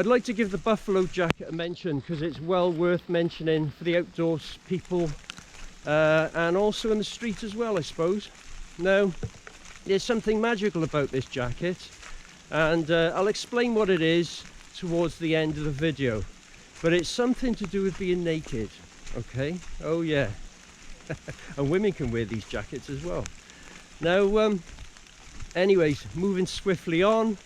I'd like to give the buffalo jacket a mention because it's well worth mentioning for the outdoors people, and also in the street as well, I suppose. Now, there's something magical about this jacket, and I'll explain what it is towards the end of the video, but it's something to do with being naked, okay? Oh yeah. And women can wear these jackets as well. Now, anyways, moving swiftly on,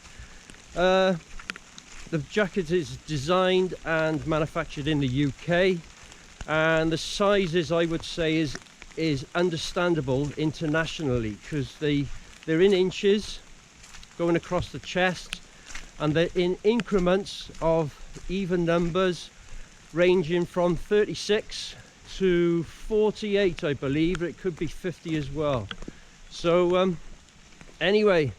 the jacket is designed and manufactured in the UK, and the sizes, I would say, is understandable internationally because they're in inches going across the chest, and they're in increments of even numbers ranging from 36 to 48, I believe. It could be 50 as well. So anyway,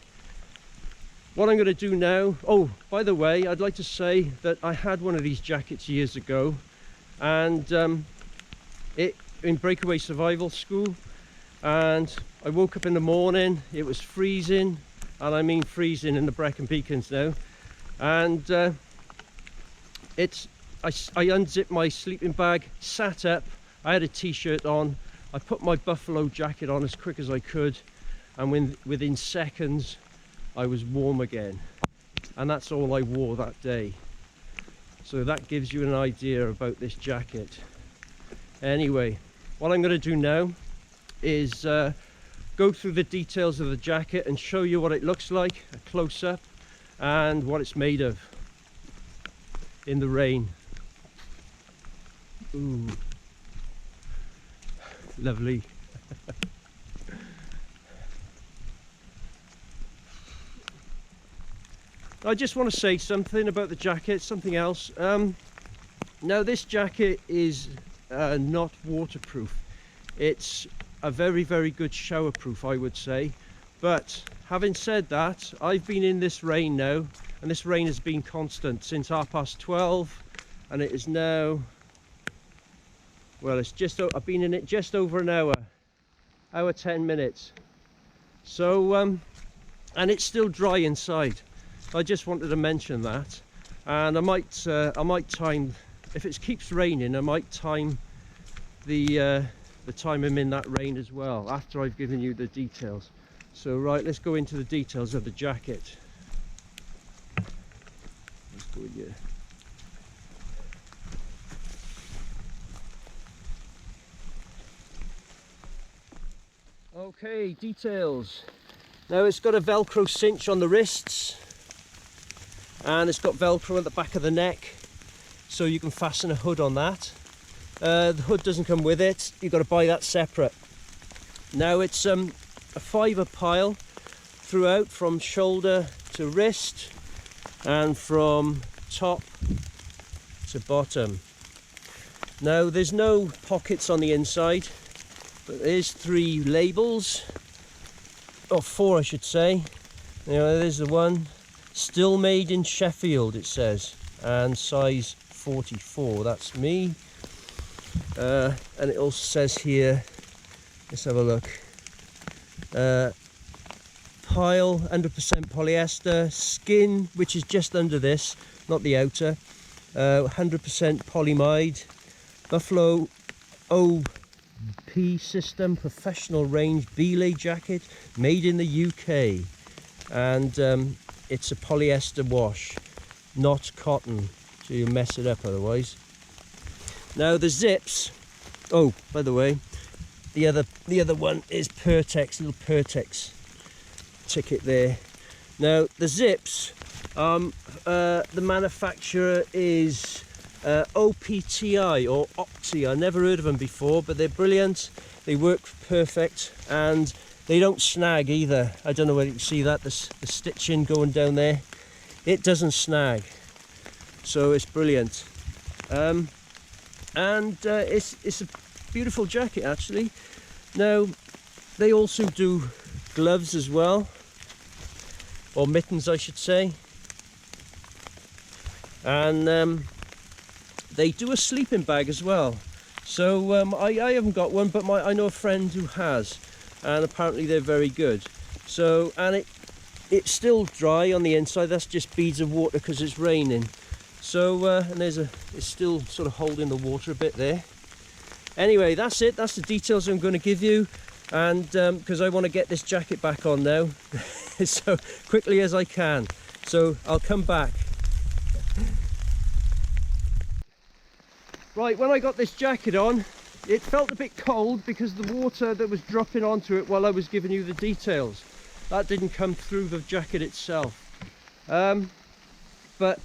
what I'm going to do now, oh, by the way, I'd like to say that I had one of these jackets years ago, and in breakaway survival school, and I woke up in the morning, it was freezing, and I mean freezing in the Brecon Beacons now, and I unzipped my sleeping bag, sat up, I had a t-shirt on, I put my buffalo jacket on as quick as I could, and within seconds I was warm again, and that's all I wore that day. So that gives you an idea about this jacket. Anyway, what I'm going to do now is go through the details of the jacket and show you what it looks like, a close-up, and what it's made of in the rain. Ooh, lovely. I just want to say something about the jacket, something else. Now, this jacket is not waterproof. It's a very, very good showerproof, I would say. But having said that, I've been in this rain now, and this rain has been constant since 12:30, and it is now, well, it's just, I've been in it just over an hour 10 minutes. So, and it's still dry inside. I just wanted to mention that, and I might time, if it keeps raining, I might time the time I'm in that rain as well, after I've given you the details. So right, let's go into the details of the jacket. Let's go in here. Okay, details. Now, it's got a Velcro cinch on the wrists, and it's got Velcro at the back of the neck, so you can fasten a hood on that. The hood doesn't come with it, you've got to buy that separate. Now, it's a fibre pile throughout, from shoulder to wrist and from top to bottom. Now, there's no pockets on the inside, but there's 3 labels, or 4 I should say. You know, there's the one. Still made in Sheffield, it says, and size 44, that's me. And it also says here, let's have a look, pile 100% polyester, skin, which is just under this, not the outer, 100% polyamide, Buffalo OP system, professional range belay jacket, made in the UK, and it's a polyester wash, not cotton, so you mess it up otherwise. Now, the zips, oh, by the way, the other one is Pertex, little Pertex ticket there. Now, the zips, the manufacturer is OPTI or Opti. I never heard of them before, but they're brilliant. They work perfect, and they don't snag either. I don't know whether you can see that, the stitching going down there. It doesn't snag, so it's brilliant. And it's a beautiful jacket, actually. Now, they also do gloves as well, or mittens I should say, and they do a sleeping bag as well. So I haven't got one, but I know a friend who has, and apparently they're very good. So, and it's still dry on the inside, that's just beads of water because it's raining. So and it's still sort of holding the water a bit there. Anyway, that's it. That's the details I'm going to give you, and because I want to get this jacket back on now so quickly as I can. So I'll come back. Right, when I got this jacket on, it felt a bit cold because the water that was dropping onto it while I was giving you the details, that didn't come through the jacket itself. But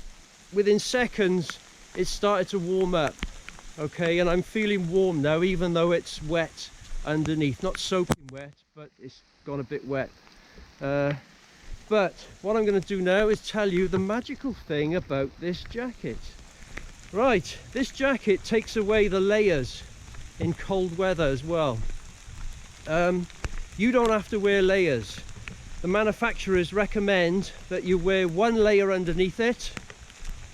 within seconds it started to warm up. Okay, and I'm feeling warm now, even though it's wet underneath. Not soaking wet, but it's gone a bit wet. But what I'm going to do now is tell you the magical thing about this jacket. Right, this jacket takes away the layers in cold weather as well. You don't have to wear layers. The manufacturers recommend that you wear one layer underneath it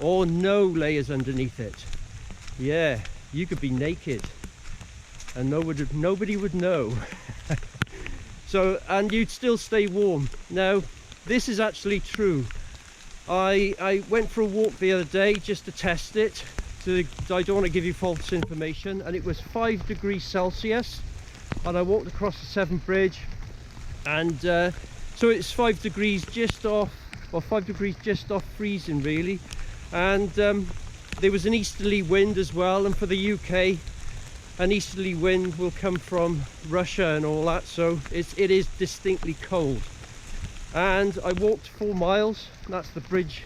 or no layers underneath it. Yeah, you could be naked and nobody would know. So, and you'd still stay warm. Now, this is actually true. I went for a walk the other day just to test it. I don't want to give you false information, and it was 5 degrees Celsius, and I walked across the Severn Bridge, and so it's 5 degrees just off, or 5 degrees just off freezing really. And there was an easterly wind as well, and for the UK an easterly wind will come from Russia and all that, so it is distinctly cold. And I walked 4 miles, that's the bridge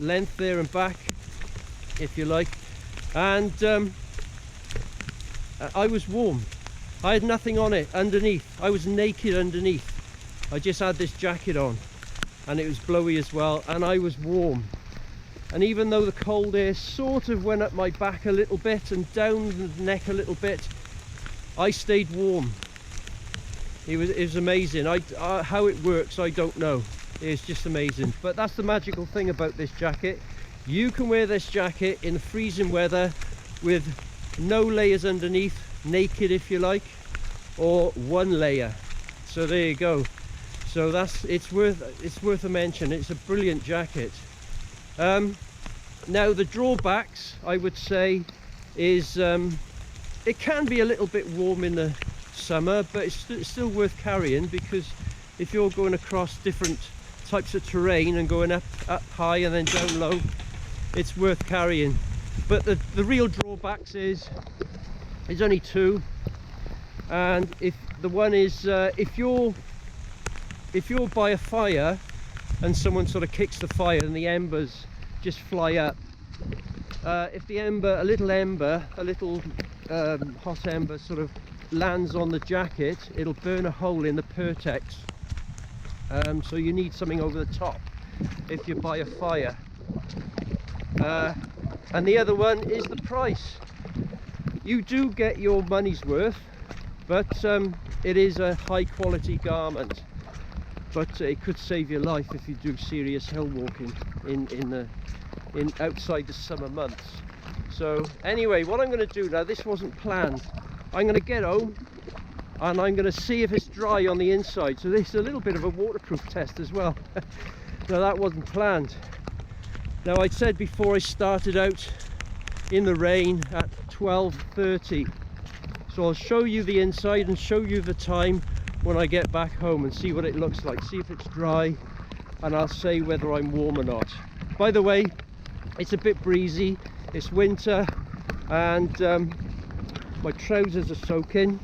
length there and back, if you like, and I was warm. I had nothing on it underneath. I was naked underneath. I just had this jacket on, and it was blowy as well, and I was warm. And even though the cold air sort of went up my back a little bit and down the neck a little bit, I stayed warm. It was amazing. How it works, I don't know. It's just amazing. But that's the magical thing about this jacket. You can wear this jacket in the freezing weather with no layers underneath, naked if you like, or one layer. So there you go. So it's worth a mention. It's a brilliant jacket. Now the drawbacks, I would say, is it can be a little bit warm in the summer, but it's still worth carrying, because if you're going across different types of terrain and going up high and then down low, it's worth carrying. But the real drawbacks is only 2, and if the one is if you're by a fire and someone sort of kicks the fire and the embers just fly up, if the ember, a little hot ember sort of lands on the jacket, it'll burn a hole in the Pertex, so you need something over the top if you're by a fire. And the other one is the price. You do get your money's worth, but it is a high quality garment, but it could save your life if you do serious hill walking in outside the summer months. So anyway, what I'm going to do now, this wasn't planned, I'm going to get home and I'm going to see if it's dry on the inside. So this is a little bit of a waterproof test as well. Now that wasn't planned. Now I said before I started out in the rain at 12:30, so I'll show you the inside and show you the time when I get back home and see what it looks like, see if it's dry, and I'll say whether I'm warm or not. By the way, it's a bit breezy, it's winter, and my trousers are soaking.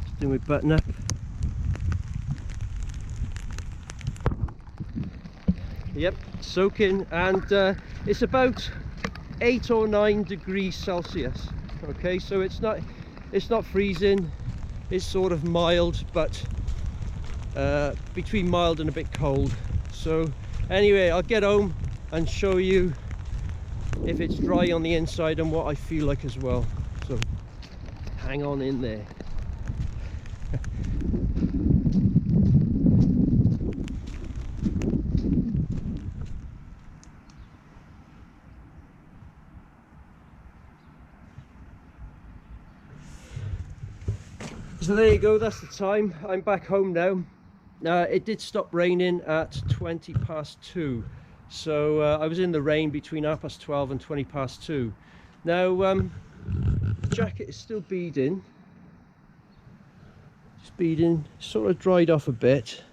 Just do my button up. Yep, soaking, and it's about 8 or 9 degrees Celsius. Okay, so it's not freezing, it's sort of mild, but between mild and a bit cold. So anyway, I'll get home and show you if it's dry on the inside and what I feel like as well. So hang on in there. So there you go, that's the time. I'm back home now. It did stop raining at 2:20. So I was in the rain between 12:30 and 2:20. Now the jacket is still beading. It's beading, sort of dried off a bit.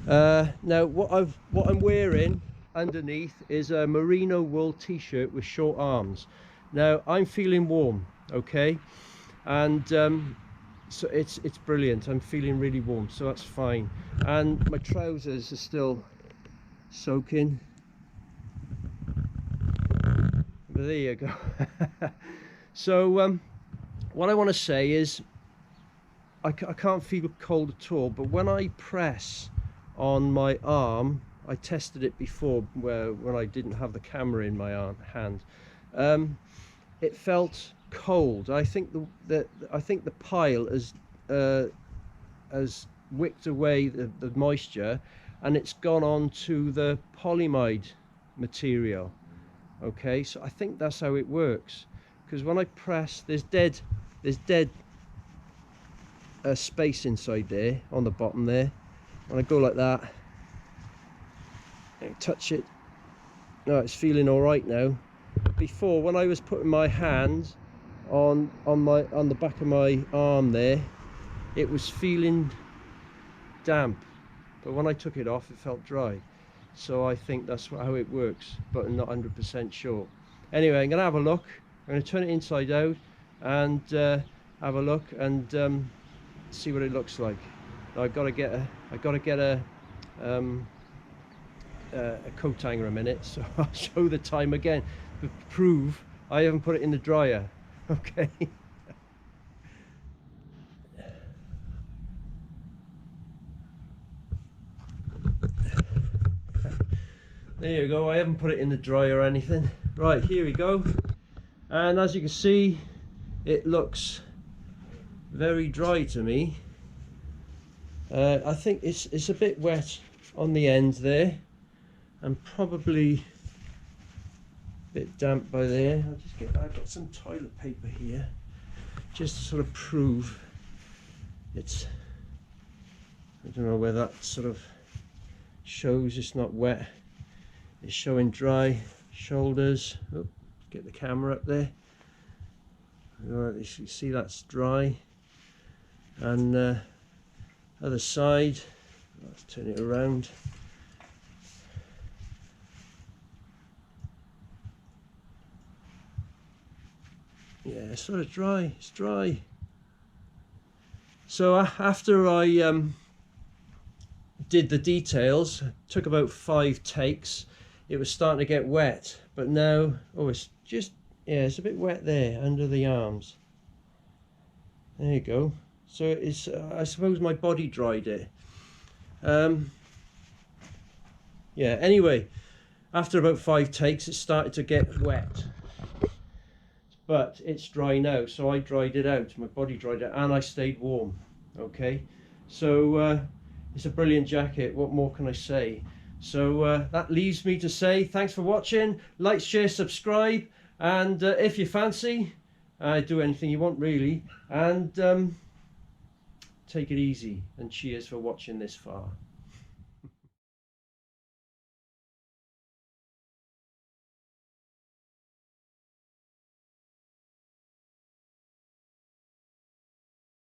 Now what I'm wearing underneath is a merino wool t-shirt with short arms. Now I'm feeling warm, okay, and so it's brilliant. I'm feeling really warm, so that's fine. And my trousers are still soaking, but there you go. So what I want to say is I can't feel cold at all, but when I press on my arm, I tested it before when I didn't have the camera in my hand, it felt cold. I think the pile has wicked away the moisture, and it's gone on to the polyamide material. Okay, so I think that's how it works, because when I press, there's dead space inside there on the bottom there. When I go like that and touch it, no, it's feeling all right now. Before, when I was putting my hand on the back of my arm there, it was feeling damp, but when I took it off, it felt dry. So I think that's how it works, but I'm not 100% sure. Anyway, I'm gonna have a look. I'm gonna turn it inside out and have a look and see what it looks like. Now I've got to get a coat hanger a minute, so I'll show the time again to prove I haven't put it in the dryer. Okay. There you go, I haven't put it in the dryer or anything. Right, here we go. And as you can see, it looks very dry to me. I think it's a bit wet on the end there, and probably a bit damp by there. I've got some toilet paper here, just to sort of prove it's, I don't know where that sort of shows it's not wet. It's showing dry shoulders. Oh, get the camera up there. Right, you can see that's dry. And other side, let's turn it around. Yeah, it's sort of dry. It's dry. So after I did the details, took about 5 takes. It was starting to get wet, but now, oh, it's just, yeah, it's a bit wet there under the arms. There you go. So it's, I suppose my body dried it. Yeah, anyway, after about 5 takes, it started to get wet. But it's dry now, so I dried it out. My body dried it, and I stayed warm. Okay, so it's a brilliant jacket. What more can I say? So that leaves me to say thanks for watching. Like, share, subscribe, and if you fancy, do anything you want really, and take it easy, and cheers for watching this far.